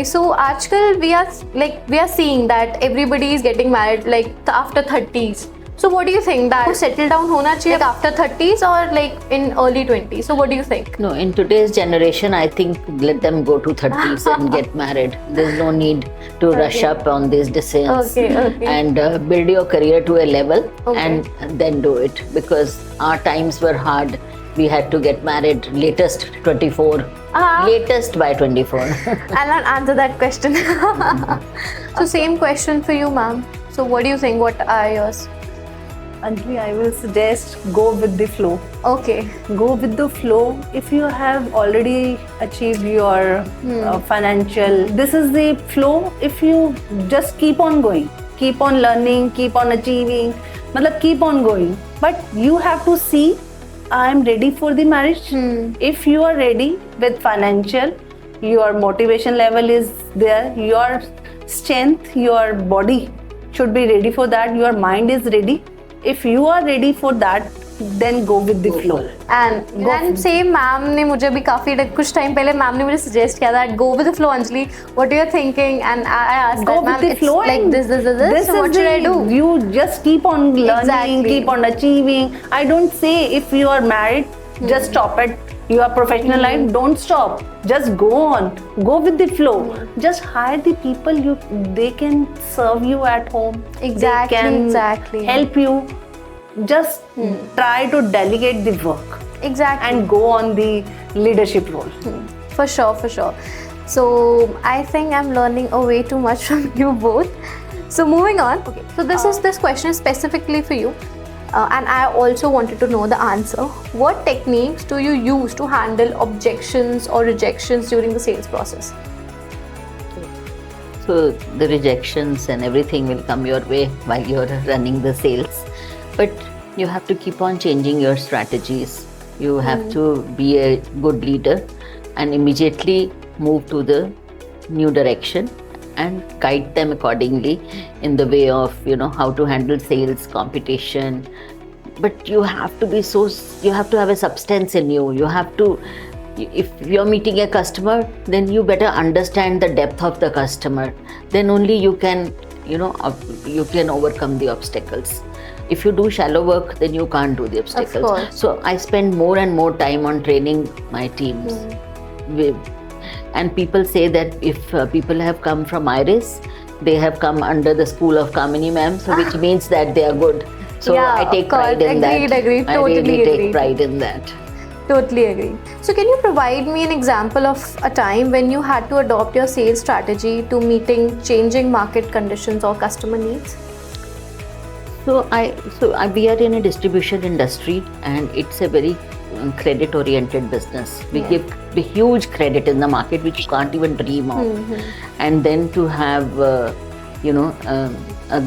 Okay, so आजकल we are seeing that everybody is getting married like after 30s. So what do you think that settle down होना चाहिए like after 30s or like in early 20s? So what do you think? No, in today's generation, I think let them go to 30s and get married. There's no need to rush up on these decisions. Okay. And build your career to a level Okay. and then do it, because our times were hard. We had to get married latest 24, latest by 24. I'll not answer that question. So same question for you, ma'am. So what do you think? What are yours? Anjali, I will suggest go with the flow. Okay. Go with the flow. If you have already achieved your financial, this is the flow. If you just keep on going, keep on learning, keep on achieving, matlab keep on going. But you have to see, I am ready for the marriage. If you are ready with financial, your motivation level is there, your strength, your body should be ready for that, your mind is ready. If you are ready for that, then go with the flow. And same ma'am ने मुझे भी काफी कुछ time पहले ma'am ने मुझे suggest किया that go with the flow Anjali, what you are thinking, and I asked Go that with ma'am the it's flow like and this so what should I do? You just keep on learning, Exactly. keep on achieving. I don't say if you are married, just stop at your professional life. Don't stop. Just go on. Go with the flow. Just hire the people they can serve you at home. Exactly, They can exactly. help you. Just try to delegate the work Exactly. and go on the leadership role. For sure. So I think I'm learning way too much from you both. So moving on. Okay. So this question is specifically for you, and I also wanted to know the answer. What techniques do you use to handle objections or rejections during the sales process? So the rejections and everything will come your way while you're running the sales. But you have to keep on changing your strategies. You have to be a good leader and immediately move to the new direction and guide them accordingly in the way of, how to handle sales, competition. But you have to you have to have a substance in you. You have to, if you're meeting a customer, then you better understand the depth of the customer. Then only you can, you can overcome the obstacles. If you do shallow work, then you can't do the obstacles. Of course. So I spend more and more time on training my teams. And people say that if people have come from IRIS, they have come under the school of Kamini ma'am, so which means that they are good. So Yeah, I take of course. pride in that. Agreed. I Totally really agree. take pride in that. Totally agree. So can you provide me an example of a time when you had to adopt your sales strategy to meeting changing market conditions or customer needs? So we are in a distribution industry, and it's a very credit-oriented business. We give the huge credit in the market, which you can't even dream of. And then to have, a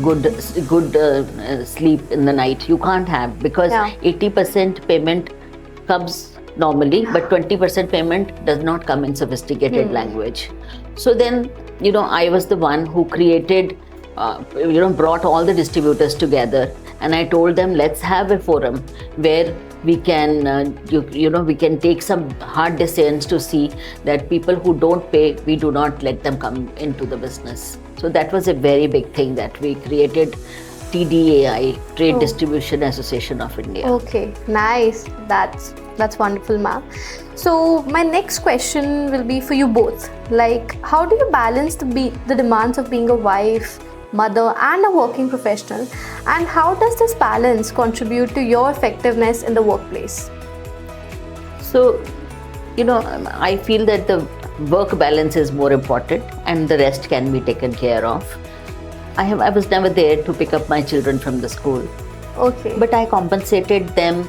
good sleep in the night, you can't have, because 80% payment comes normally, but 20% payment does not come in sophisticated language. So then, I was the one who created, brought all the distributors together, and I told them, let's have a forum where we can, we can take some hard decisions to see that people who don't pay, we do not let them come into the business. So that was a very big thing that we created. TDAI, Trade Distribution Association of India. Okay, nice. That's wonderful, ma'am. So my next question will be for you both. Like, how do you balance the demands of being a wife, mother, and a working professional? And how does this balance contribute to your effectiveness in the workplace? So, I feel that the work balance is more important, and the rest can be taken care of. I was never there to pick up my children from the school. Okay. But I compensated them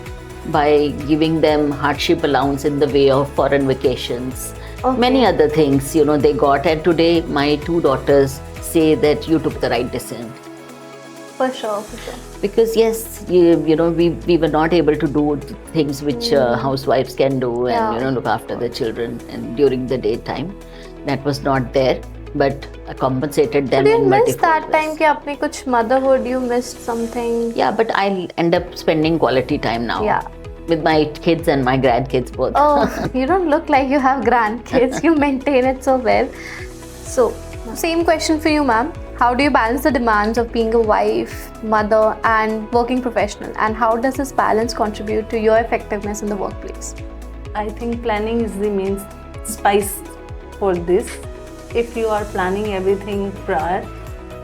by giving them hardship allowance in the way of foreign vacations. Okay. Many other things, they got. And today my 2 daughters say that you took the right decision. For sure. Because yes, we were not able to do things which housewives can do and look after the children and during the daytime. That was not there. But I compensated them. Did you in miss multiple that ways. time कि आपने कुछ motherhood, you missed something? Yeah, but I end up spending quality time now. Yeah. With my kids and my grandkids both. Oh, you don't look like you have grandkids. You maintain it so well. So, same question for you, ma'am. How do you balance the demands of being a wife, mother, and working professional? And how does this balance contribute to your effectiveness in the workplace? I think planning is the main spice for this. If you are planning everything prior,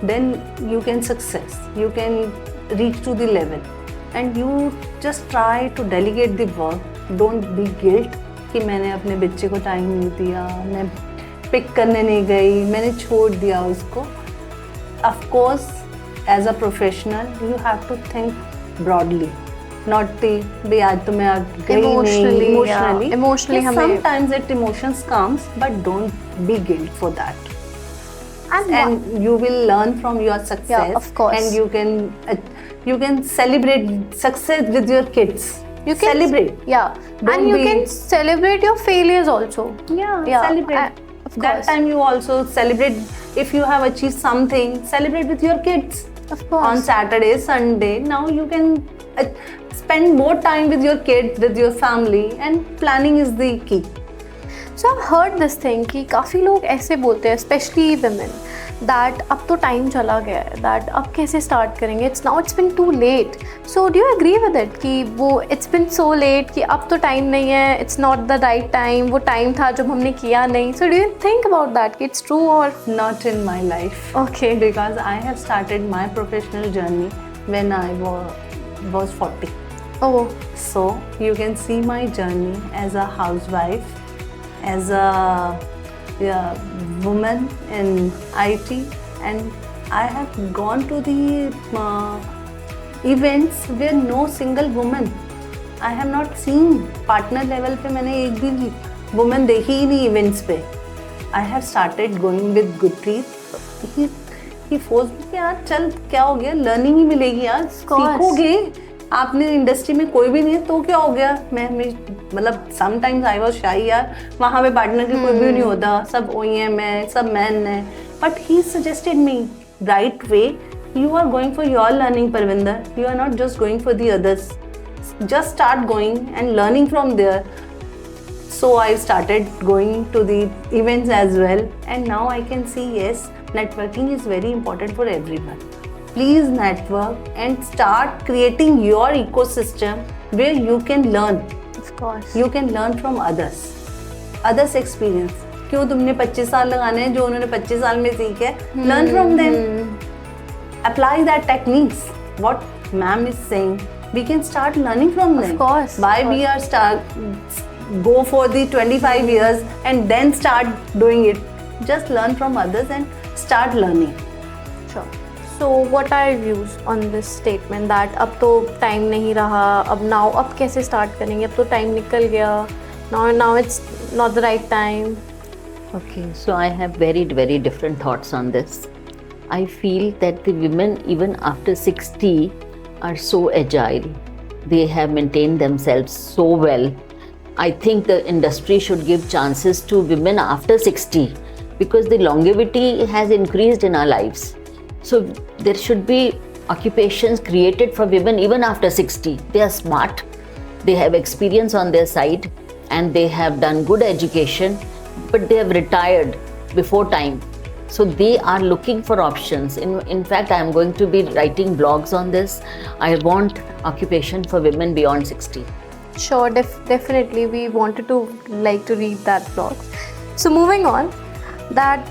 then you can success. You can reach to the level, and you just try to delegate the work. Don't be guilt कि मैंने अपने बच्चे को time नहीं दिया, मैं pick करने नहीं गई, मैंने छोड़ दिया उसको. Of course, as a professional, you have to think broadly. Not the भी आज तो मैं गई नहीं emotionally. Emotionally हमें sometimes it emotions comes, but don't be guilt for that. And you will learn from your success. Yeah, of course. And you can celebrate success with your kids. You can celebrate. Yeah. And you can celebrate your failures also. Yeah, celebrate. Of course. That time you also celebrate if you have achieved something. Celebrate with your kids. Of course. On Saturday, Sunday. Now you can spend more time with your kids, with your family, and planning is the key. So I've heard this thing कि काफ़ी लोग ऐसे बोलते हैं, especially women, that अब तो time चला गया है, that अब कैसे स्टार्ट करेंगे, it's been too late. So do you agree with it कि वो it's been so late कि अब तो टाइम नहीं है, it's not the right time, वो टाइम था जब हमने किया नहीं. So do you think about that कि it's true or not in my life? Okay. Because I have started my professional journey when I was 40. Oh. So you can see my journey as a housewife, as a woman in IT, and I have gone to the events where no single woman. I have not seen partner level पे मैंने एक भी woman देखी ही नहीं events पे. I have started going with Gurpreet. He forced me कि यार चल क्या हो गया, learning ही मिलेगी यार, सीखोगे. आपने इंडस्ट्री में कोई भी नहीं है तो क्या हो गया. मैं मतलब समटाइम्स आई वाज शाई यार, वहाँ पे पार्टनर की कोई भी नहीं होता, सब OEM है, सब मैन है. But he suggested me right way, you are going for your learning Parvinder, you are not just going for the others, just start going and learning from there. So I started going to the events as well, and now I can see yes, networking is very important for everyone. Please network and start creating your ecosystem where you can learn. Of course. You can learn from others experience. क्यों तुमने 25 साल लगाने हैं जो उन्होंने 25 साल में सीखे? Learn from them. Apply that techniques. What ma'am is saying, we can start learning from them. Of course. Why we are go for the 25 years and then start doing it? Just learn from others and start learning. Sure. So what are your views on this statement that अब तो time नहीं रहा, अब कैसे start करेंगे, अब तो time निकल गया, now it's not the right time. Okay, so I have very different thoughts on this. I feel that the women even after 60 are so agile. They have maintained themselves so well. I think the industry should give chances to women after 60 because the longevity has increased in our lives. So there should be occupations created for women even after 60. They are smart, they have experience on their side, and they have done good education, but they have retired before time. So they are looking for options. In fact, I am going to be writing blogs on this. I want occupation for women beyond 60. Sure, definitely. We wanted to read that blog. So moving on, that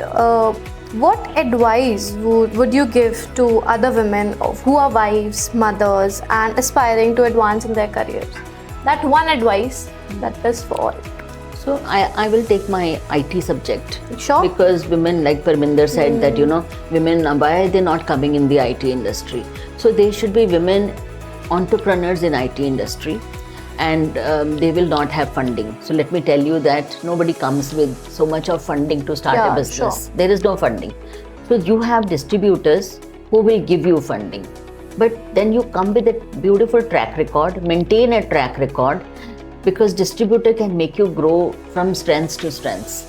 what advice would you give to other women who are wives, mothers, and aspiring to advance in their careers? That one advice that is for all. So I will take my IT subject. Sure. Because women, like Parminder said, that women, why are they not coming in the IT industry? So there should be women entrepreneurs in IT industry, and they will not have funding. So let me tell you that nobody comes with so much of funding to start a business. Sure. There is no funding. So you have distributors who will give you funding, but then you come with a beautiful track record, maintain a track record, because distributor can make you grow from strengths to strengths.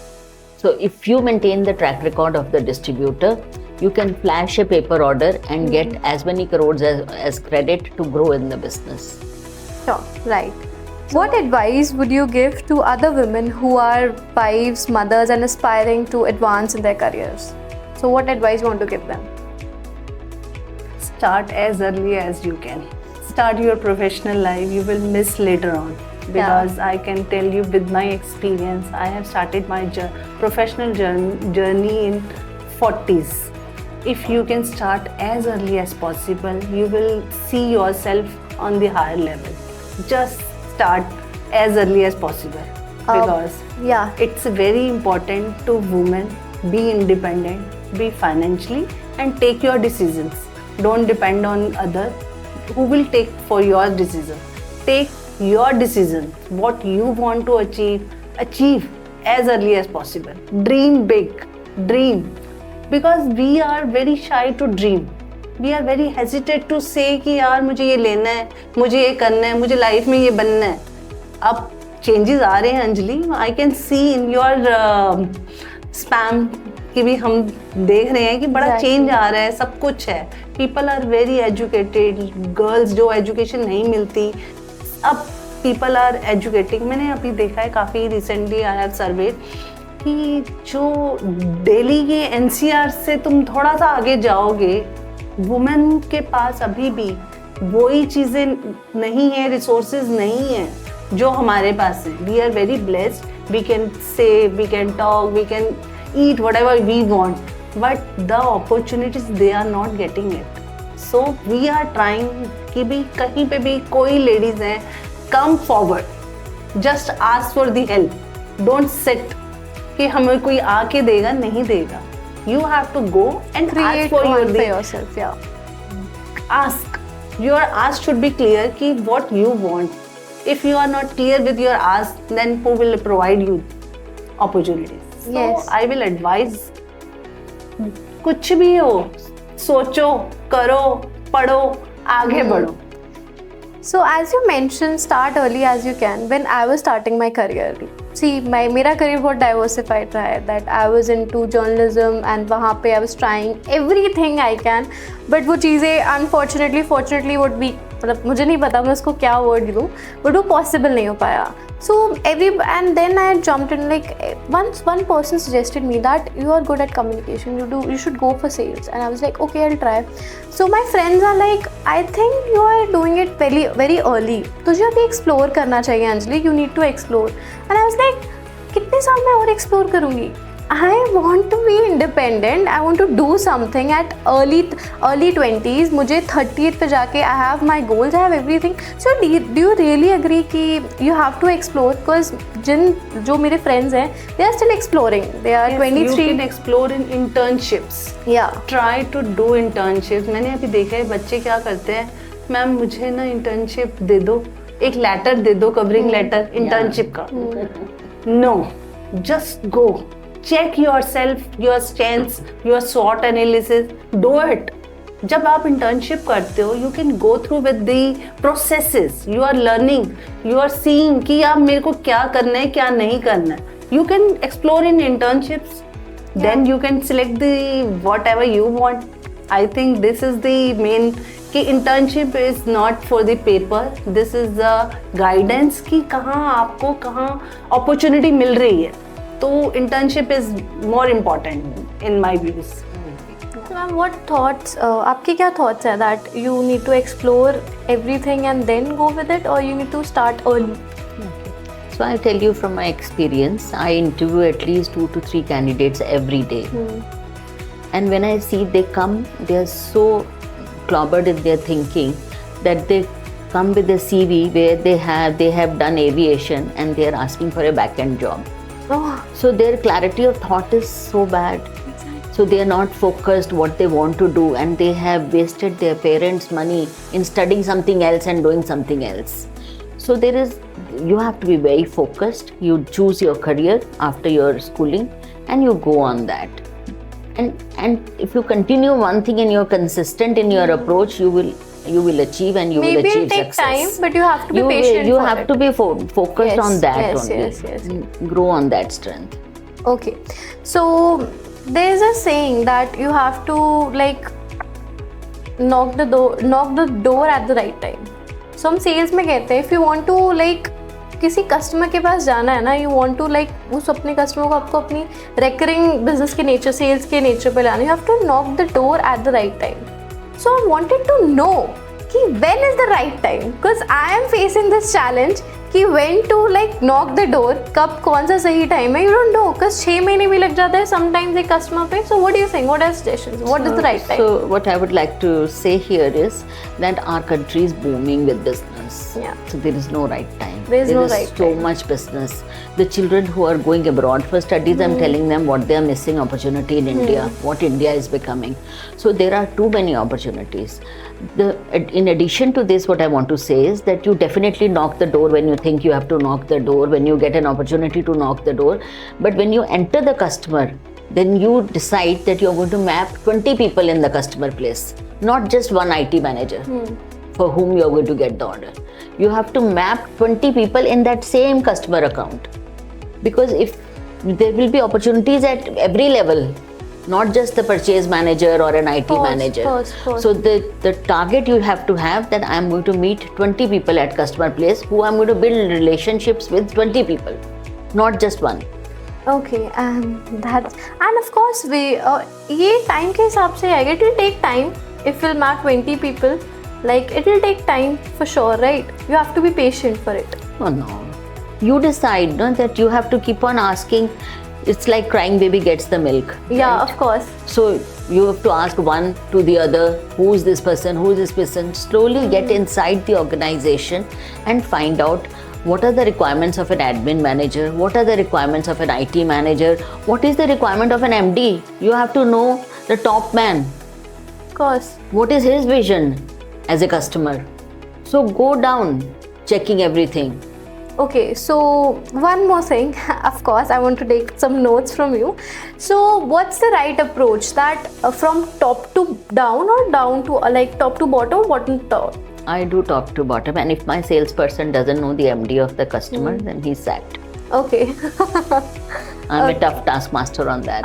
So if you maintain the track record of the distributor, you can flash a paper order and get as many crores as credit to grow in the business. Sure, right. What advice would you give to other women who are wives, mothers, and aspiring to advance in their careers? So, what advice you want to give them? Start as early as you can. Start your professional life. You will miss later on. Because I can tell you with my experience, I have started my professional journey in 40s. If you can start as early as possible, you will see yourself on the higher level. Just start as early as possible because it's very important to women be independent, be financially, and take your decisions. Don't depend on others who will take for your decision. Take your decision, what you want to achieve as early as possible. Dream big, dream, because we are very shy to dream. We are very hesitant to say कि यार मुझे ये लेना है, मुझे ये करना है, मुझे लाइफ में ये बनना है. अब चेंजेस आ रहे हैं Anjali. I can see in your spam कि भी हम देख रहे हैं कि बड़ा चेंज आ रहा है, सब कुछ है. People are very educated. Girls जो एजुकेशन नहीं मिलती, अब पीपल आर एजुकेटिंग. मैंने अभी देखा है काफ़ी रिसेंटली आई हैव सर्वे कि जो दिल्ली के एनसीआर से तुम थोड़ा सा आगे जाओगे, वुमेन के पास अभी भी वही चीज़ें नहीं है, रिसोर्सेज नहीं है जो हमारे पास है. We are very blessed. We can say, we can talk, we can eat whatever we want, but the opportunities they are not getting it. So we are trying कि भी कहीं पे भी कोई लेडीज हैं, come forward, just ask for the help. Don't sit कि हमें कोई आके देगा, नहीं देगा. You have to go and ask for yourself. Ask. Your ask should B clear कि what you want. If you are not clear with your ask, then who will provide you opportunities. So I will advise, कुछ भी हो, सोचो, करो, पढ़ो, आगे बढ़ो. So as you mentioned, start early as you can. When I was starting my career, see, मेरा career बहुत diversified रहा है. That I was into journalism and वहाँ पे I was trying everything I can. But वो चीज़ें unfortunately, fortunately would be, मतलब मुझे नहीं पता मैं उसको क्या word दूँ, but वो possible नहीं हो पाया. So and then I jumped in, like once one person suggested me that you are good at communication, you should go for sales, and I was like, okay, I'll try. So my friends are like, I think you are doing it very very early. तुझे अभी explore करना चाहिए Anjali, you need to explore. And I was like, कितने साल मैं और explore करूँगी? I want to be independent. I want to do something at early 20s. मुझे 30th पे जाके I have my goals, I have everything. So do you really agree कि you have to explore? Because जो मेरे friends हैं, they are still exploring. They are 23. You can explore in internships. Yeah. Try to do internships. मैंने अभी देखा है बच्चे क्या करते हैं, मैम मुझे ना internship दे दो, एक लेटर दे दो, कवरिंग लेटर internship का. No, just go. Check yourself, your strengths, your SWOT analysis. Do it. जब आप internship करते हो, you can go through with the processes. You are learning, you are seeing कि आप मेरे को क्या करना है, क्या नहीं करना है. You can explore in internships. Then you can select the whatever you want. I think this is the main कि internship is not for the paper. This is the guidance कि कहाँ आपको कहाँ opportunity मिल रही है. तो internship is more important in my views. So ma'am, what thoughts? आपके क्या thoughts है that you need to explore everything and then go with it, or you need to start early? So I'll tell you from my experience. I interview at least 2 to 3 candidates every day, and when I see they come, they are so clobbered in their thinking that they come with a CV where they have done aviation and they are asking for a back-end job. Oh. So their clarity of thought is so bad. So they are not focused what they want to do, and they have wasted their parents' money in studying something else and doing something else. So you have to be very focused. You choose your career after your schooling and you go on that. And if you continue one thing and you're consistent in your approach, you will achieve and you will achieve success. Maybe it'll take time, but you have to be patient. You have to be focused on that only. Yes. Grow on that strength. Okay, so there's a saying that you have to like knock the door at the right time. So हम sales में कहते हैं, if you want to like किसी customer के पास जाना है ना, you want to like उस अपने कस्टमर को आपको अपनी रिकरिंग बिजनेस के नेचर, सेल्स के नेचर पे लाना, you have to knock the door at the right time. So I wanted to know कि when is the right time, because I am facing this challenge कि when to like knock the door, कब कौन सा सही time है, you don't know, because 6 महीने भी लग जाता है sometimes एक customer पे. So what do you think, what are suggestions, what is the right time? So what I would like to say here is that our country is booming with business. Yeah. So there is no right time. There is no is right so time. much business. The children who are going abroad for studies, I'm telling them what they are missing opportunity in India, what India is becoming. So there are too many opportunities. In addition to this, what I want to say is that you definitely knock the door when you think you have to knock the door, when you get an opportunity to knock the door. But when you enter the customer, then you decide that you're going to map 20 people in the customer place, not just one IT manager for whom you're going to get the order. You have to map 20 people in that same customer account. Because if there will be opportunities at every level, not just the purchase manager or an IT manager. Course. So the target you have to have that I'm going to meet 20 people at customer place who I'm going to build relationships with 20 people, not just one. Okay, and of course we ये time के हिसाब से आएगा. It will take time if we'll map 20 people. Like it will take time for sure, right? You have to be patient for it. Oh no. You decide, no, that you have to keep on asking. It's like crying baby gets the milk. Yeah, right? of course. So you have to ask one to the other, who is this person, who is this person. Slowly get inside the organization and find out what are the requirements of an admin manager, what are the requirements of an IT manager, what is the requirement of an MD. You have to know the top man. Of course. What is his vision as a customer? So go down checking everything. Okay, so one more thing, of course, I want to take some notes from you. So, what's the right approach? That from top to down or down to like top to bottom, bottom to top? I do top to bottom, and if my salesperson doesn't know the MD of the customer, then he's sacked. Okay. I'm a tough taskmaster on that.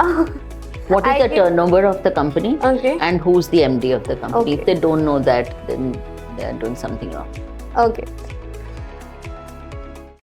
What is the turnover of the company? Okay. And who's the MD of the company? Okay. If they don't know that, then they are doing something wrong. Okay.